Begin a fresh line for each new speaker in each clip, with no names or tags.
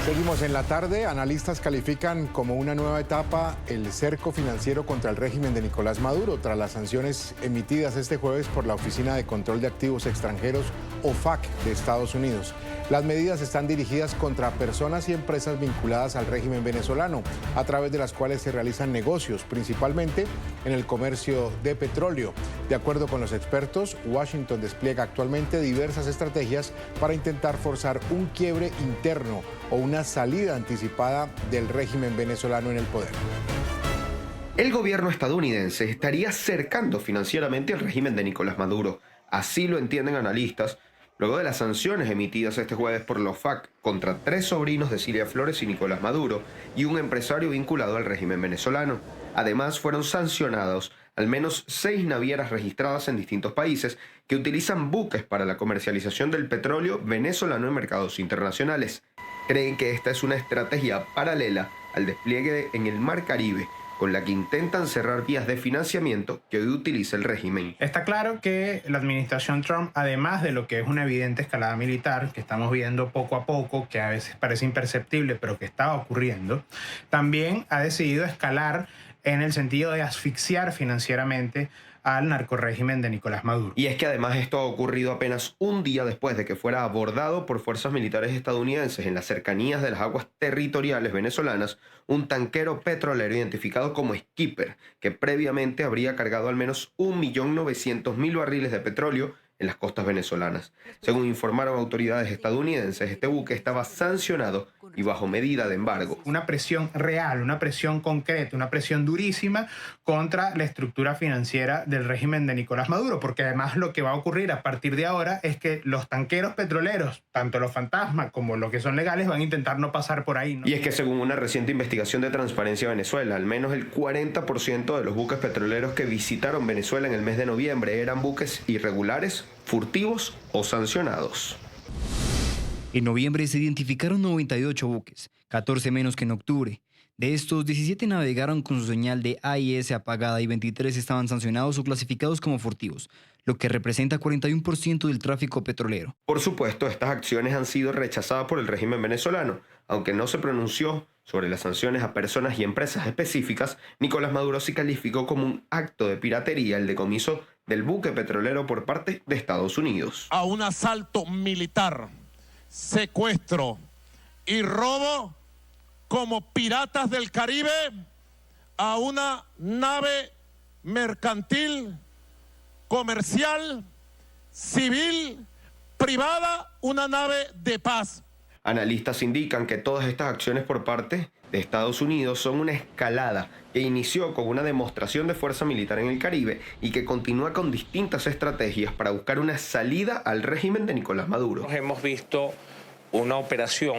Seguimos en la tarde. Analistas califican como una nueva etapa el cerco financiero contra el régimen de Nicolás Maduro tras las sanciones emitidas este jueves por la Oficina de Control de Activos Extranjeros, OFAC, de Estados Unidos. Las medidas están dirigidas contra personas y empresas vinculadas al régimen venezolano, a través de las cuales se realizan negocios, principalmente en el comercio de petróleo. De acuerdo con los expertos, Washington despliega actualmente diversas estrategias para intentar forzar un quiebre interno o una salida anticipada del régimen venezolano en el poder.
El gobierno estadounidense estaría cercando financieramente al régimen de Nicolás Maduro. Así lo entienden analistas, luego de las sanciones emitidas este jueves por la OFAC contra 3 sobrinos de Cilia Flores y Nicolás Maduro y un empresario vinculado al régimen venezolano. Además, fueron sancionados al menos 6 navieras registradas en distintos países que utilizan buques para la comercialización del petróleo venezolano en mercados internacionales. Creen que esta es una estrategia paralela al despliegue en el Mar Caribe, con la que intentan cerrar vías de financiamiento que hoy utiliza el régimen.
Está claro que la administración Trump, además de lo que es una evidente escalada militar, que estamos viendo poco a poco, que a veces parece imperceptible, pero que está ocurriendo, también ha decidido escalar en el sentido de asfixiar financieramente al narcorrégimen de Nicolás Maduro.
Y es que además esto ha ocurrido apenas un día después de que fuera abordado por fuerzas militares estadounidenses en las cercanías de las aguas territoriales venezolanas un tanquero petrolero identificado como Skipper, que previamente habría cargado al menos 1.900.000 barriles de petróleo en las costas venezolanas. Según informaron autoridades estadounidenses, este buque estaba sancionado y bajo medida de embargo.
Una presión real, una presión concreta, una presión durísima contra la estructura financiera del régimen de Nicolás Maduro, porque además lo que va a ocurrir a partir de ahora es que los tanqueros petroleros, tanto los fantasmas como los que son legales, van a intentar no pasar por ahí, ¿no?
Y es que según una reciente investigación de Transparencia Venezuela, al menos el 40% de los buques petroleros que visitaron Venezuela en el mes de noviembre eran buques irregulares, furtivos o sancionados.
En noviembre se identificaron 98 buques, 14 menos que en octubre. De estos, 17 navegaron con su señal de AIS apagada y 23 estaban sancionados o clasificados como furtivos, lo que representa 41% del tráfico petrolero.
Por supuesto, estas acciones han sido rechazadas por el régimen venezolano. Aunque no se pronunció sobre las sanciones a personas y empresas específicas, Nicolás Maduro sí calificó como un acto de piratería el decomiso del buque petrolero por parte de Estados Unidos.
A un asalto militar, secuestro y robo como piratas del Caribe a una nave mercantil, comercial, civil, privada, una nave de paz.
Analistas indican que todas estas acciones por parte de Estados Unidos son una escalada que inició con una demostración de fuerza militar en el Caribe y que continúa con distintas estrategias para buscar una salida al régimen de Nicolás Maduro.
Hemos visto una operación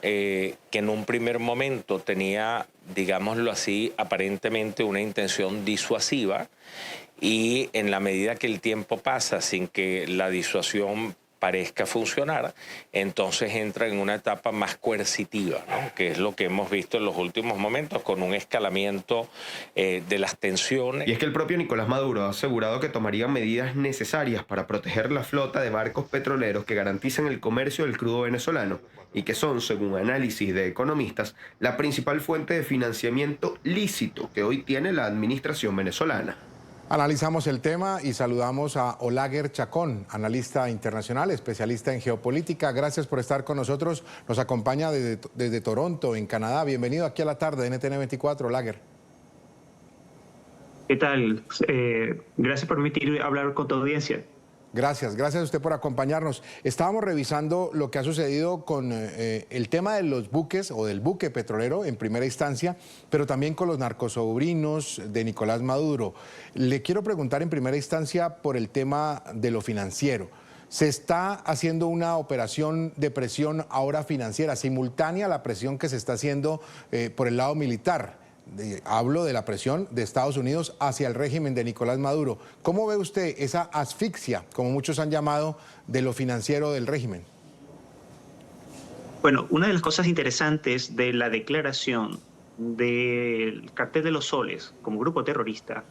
que en un primer momento tenía, digámoslo así, aparentemente una intención disuasiva, y en la medida que el tiempo pasa sin que la disuasión parezca funcionar, entonces entra en una etapa más coercitiva, ¿no? Que es lo que hemos visto en los últimos momentos, con un escalamiento de las tensiones.
Y es que el propio Nicolás Maduro ha asegurado que tomaría medidas necesarias para proteger la flota de barcos petroleros que garantizan el comercio del crudo venezolano y que son, según análisis de economistas, la principal fuente de financiamiento lícito que hoy tiene la administración venezolana.
Analizamos el tema y saludamos a Olaguer Chacón, analista internacional, especialista en geopolítica. Gracias por estar con nosotros. Nos acompaña desde Toronto, en Canadá. Bienvenido aquí a la tarde de NTN 24, Olaguer.
¿Qué tal? Gracias por permitir hablar con tu audiencia.
Gracias a usted por acompañarnos. Estábamos revisando lo que ha sucedido con el tema de los buques o del buque petrolero en primera instancia, pero también con los narcosobrinos de Nicolás Maduro. Le quiero preguntar en primera instancia por el tema de lo financiero. Se está haciendo una operación de presión ahora financiera, simultánea a la presión que se está haciendo por el lado militar. Hablo de la presión de Estados Unidos hacia el régimen de Nicolás Maduro. ¿Cómo ve usted esa asfixia, como muchos han llamado, de lo financiero del régimen?
Bueno, una de las cosas interesantes de la declaración del Cartel de los Soles como grupo terrorista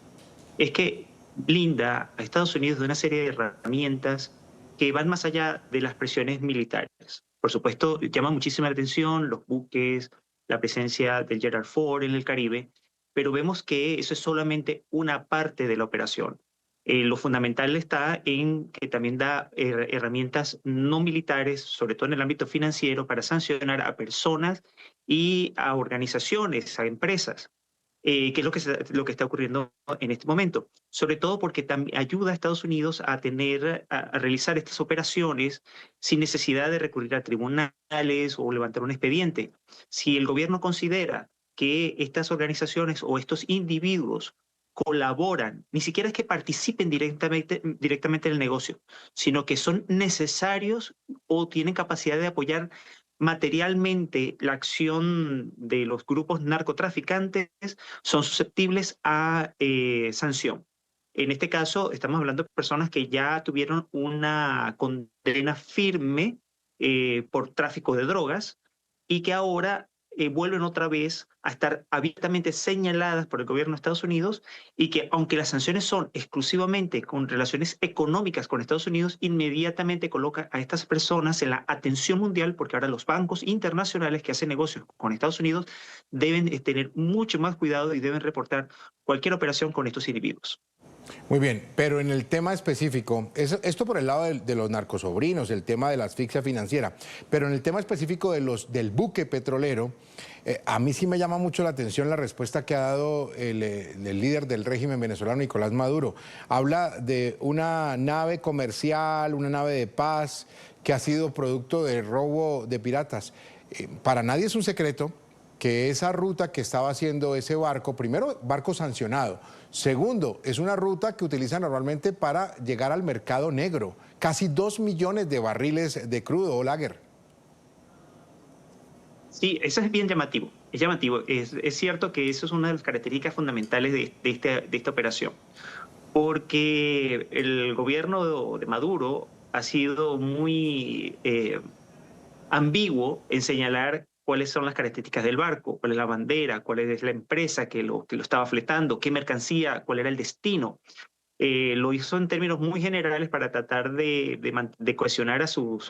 es que blinda a Estados Unidos de una serie de herramientas que van más allá de las presiones militares. Por supuesto, llama muchísima la atención los buques, la presencia del Gerald Ford en el Caribe, pero vemos que eso es solamente una parte de la operación. Lo fundamental está en que también da herramientas no militares, sobre todo en el ámbito financiero, para sancionar a personas y a organizaciones, a empresas, que es lo que está ocurriendo en este momento. Sobre todo porque también ayuda a Estados Unidos a realizar estas operaciones sin necesidad de recurrir a tribunales o levantar un expediente. Si el gobierno considera que estas organizaciones o estos individuos colaboran, ni siquiera es que participen directamente en el negocio, sino que son necesarios o tienen capacidad de apoyar materialmente la acción de los grupos narcotraficantes, son susceptibles a sanción. En este caso, estamos hablando de personas que ya tuvieron una condena firme por tráfico de drogas y que ahora vuelven otra vez a estar abiertamente señaladas por el gobierno de Estados Unidos y que, aunque las sanciones son exclusivamente con relaciones económicas con Estados Unidos, inmediatamente coloca a estas personas en la atención mundial, porque ahora los bancos internacionales que hacen negocios con Estados Unidos deben tener mucho más cuidado y deben reportar cualquier operación con estos individuos.
Muy bien, pero en el tema específico, esto por el lado de los narcosobrinos, el tema de la asfixia financiera, pero en el tema específico del buque petrolero, a mí sí me llama mucho la atención la respuesta que ha dado el líder del régimen venezolano, Nicolás Maduro. Habla de una nave comercial, una nave de paz, que ha sido producto de robo de piratas. Para nadie es un secreto que esa ruta que estaba haciendo ese barco, primero, barco sancionado. Segundo, es una ruta que utilizan normalmente para llegar al mercado negro. Casi 2 millones de barriles de crudo, Olaguer.
Sí, eso es bien llamativo. Es llamativo. Es cierto que eso es una de las características fundamentales de esta operación. Porque el gobierno de Maduro ha sido muy ambiguo en señalar cuáles son las características del barco, cuál es la bandera, cuál es la empresa que lo estaba fletando, qué mercancía, cuál era el destino. Lo hizo en términos muy generales para tratar de cohesionar a sus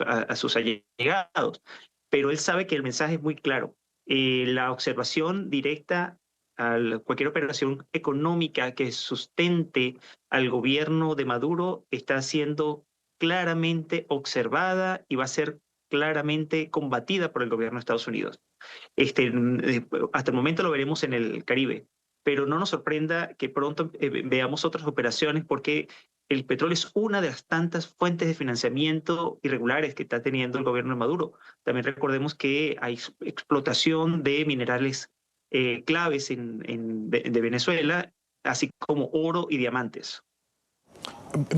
allegados, pero él sabe que el mensaje es muy claro. La observación directa a cualquier operación económica que sustente al gobierno de Maduro está siendo claramente observada y va a ser claramente combatida por el gobierno de Estados Unidos. Hasta el momento lo veremos en el Caribe, pero no nos sorprenda que pronto veamos otras operaciones, porque el petróleo es una de las tantas fuentes de financiamiento irregulares que está teniendo el gobierno de Maduro. También recordemos que hay explotación de minerales claves de Venezuela, así como oro y diamantes.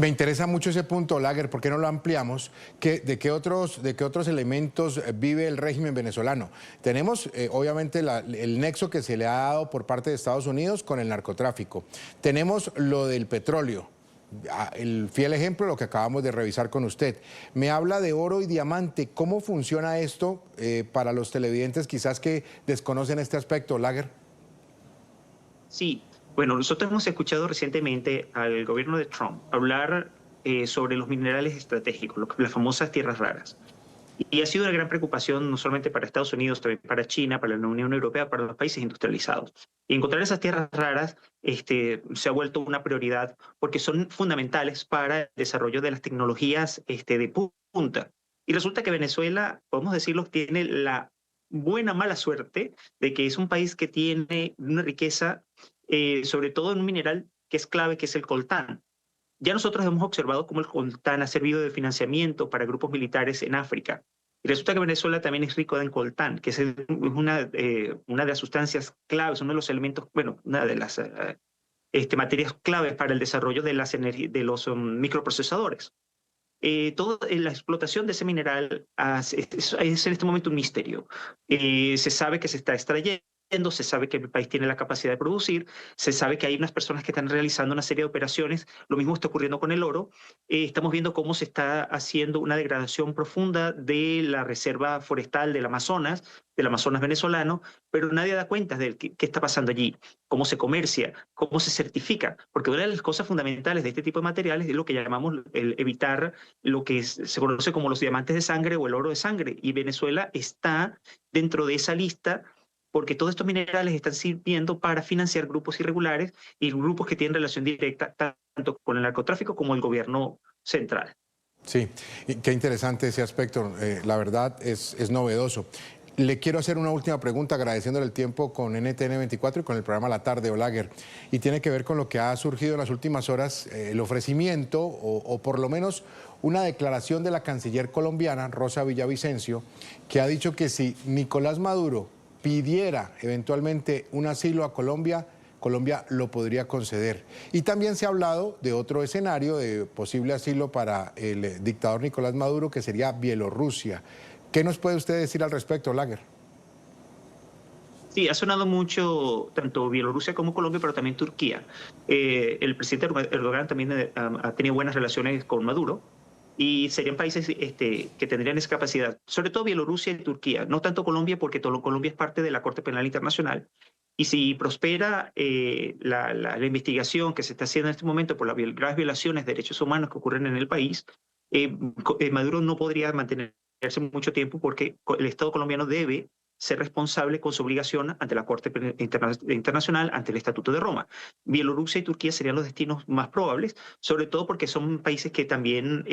Me interesa mucho ese punto, Olaguer, ¿por qué no lo ampliamos? ¿De qué otros elementos vive el régimen venezolano? Tenemos, obviamente, el nexo que se le ha dado por parte de Estados Unidos con el narcotráfico. Tenemos lo del petróleo, el fiel ejemplo, lo que acabamos de revisar con usted. Me habla de oro y diamante. ¿Cómo funciona esto para los televidentes quizás que desconocen este aspecto, Olaguer?
Sí. Bueno, nosotros hemos escuchado recientemente al gobierno de Trump hablar sobre los minerales estratégicos, las famosas tierras raras. Y ha sido una gran preocupación no solamente para Estados Unidos, también para China, para la Unión Europea, para los países industrializados. Y encontrar esas tierras raras se ha vuelto una prioridad porque son fundamentales para el desarrollo de las tecnologías de punta. Y resulta que Venezuela, podemos decirlo, tiene la mala suerte de que es un país que tiene una riqueza sobre todo en un mineral que es clave, que es el coltán. Ya nosotros hemos observado cómo el coltán ha servido de financiamiento para grupos militares en África. Y resulta que Venezuela también es rico en coltán, que es una de las sustancias claves, uno de los elementos, bueno, una de las materias claves para el desarrollo de los microprocesadores. Toda la explotación de ese mineral es en este momento un misterio. Se sabe que se está extrayendo, se sabe que el país tiene la capacidad de producir, se sabe que hay unas personas que están realizando una serie de operaciones, lo mismo está ocurriendo con el oro. Estamos viendo cómo se está haciendo una degradación profunda de la reserva forestal del Amazonas venezolano, pero nadie da cuenta de qué está pasando allí, cómo se comercia, cómo se certifica, porque una de las cosas fundamentales de este tipo de materiales es lo que llamamos el evitar lo que se conoce como los diamantes de sangre o el oro de sangre, y Venezuela está dentro de esa lista porque todos estos minerales están sirviendo para financiar grupos irregulares y grupos que tienen relación directa tanto con el narcotráfico como el gobierno central.
Sí, y qué interesante ese aspecto, la verdad es novedoso. Le quiero hacer una última pregunta agradeciéndole el tiempo con NTN 24 y con el programa La Tarde, Olaguer, y tiene que ver con lo que ha surgido en las últimas horas, el ofrecimiento o por lo menos una declaración de la canciller colombiana, Rosa Villavicencio, que ha dicho que si Nicolás Maduro pidiera eventualmente un asilo a Colombia, Colombia lo podría conceder. Y también se ha hablado de otro escenario de posible asilo para el dictador Nicolás Maduro, que sería Bielorrusia. ¿Qué nos puede usted decir al respecto, Olaguer?
Sí, ha sonado mucho tanto Bielorrusia como Colombia, pero también Turquía. El presidente Erdogan también ha tenido buenas relaciones con Maduro y serían países que tendrían esa capacidad, sobre todo Bielorrusia y Turquía, no tanto Colombia porque Colombia es parte de la Corte Penal Internacional. Y si prospera la investigación que se está haciendo en este momento por las graves violaciones de derechos humanos que ocurren en el país, Maduro no podría mantenerse mucho tiempo porque el Estado colombiano debe ser responsable con su obligación ante la Corte Internacional, ante el Estatuto de Roma. Bielorrusia y Turquía serían los destinos más probables, sobre todo porque son países que también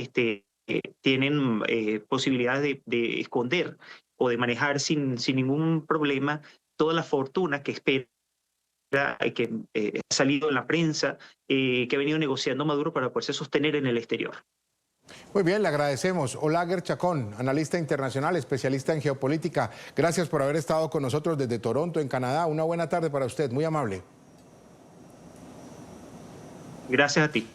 tienen posibilidades de esconder o de manejar sin ningún problema toda la fortuna que espera que ha salido en la prensa, que ha venido negociando Maduro para poderse sostener en el exterior.
Muy bien, le agradecemos. Olaguer Chacón, analista internacional, especialista en geopolítica. Gracias por haber estado con nosotros desde Toronto, en Canadá. Una buena tarde para usted, muy amable.
Gracias a ti.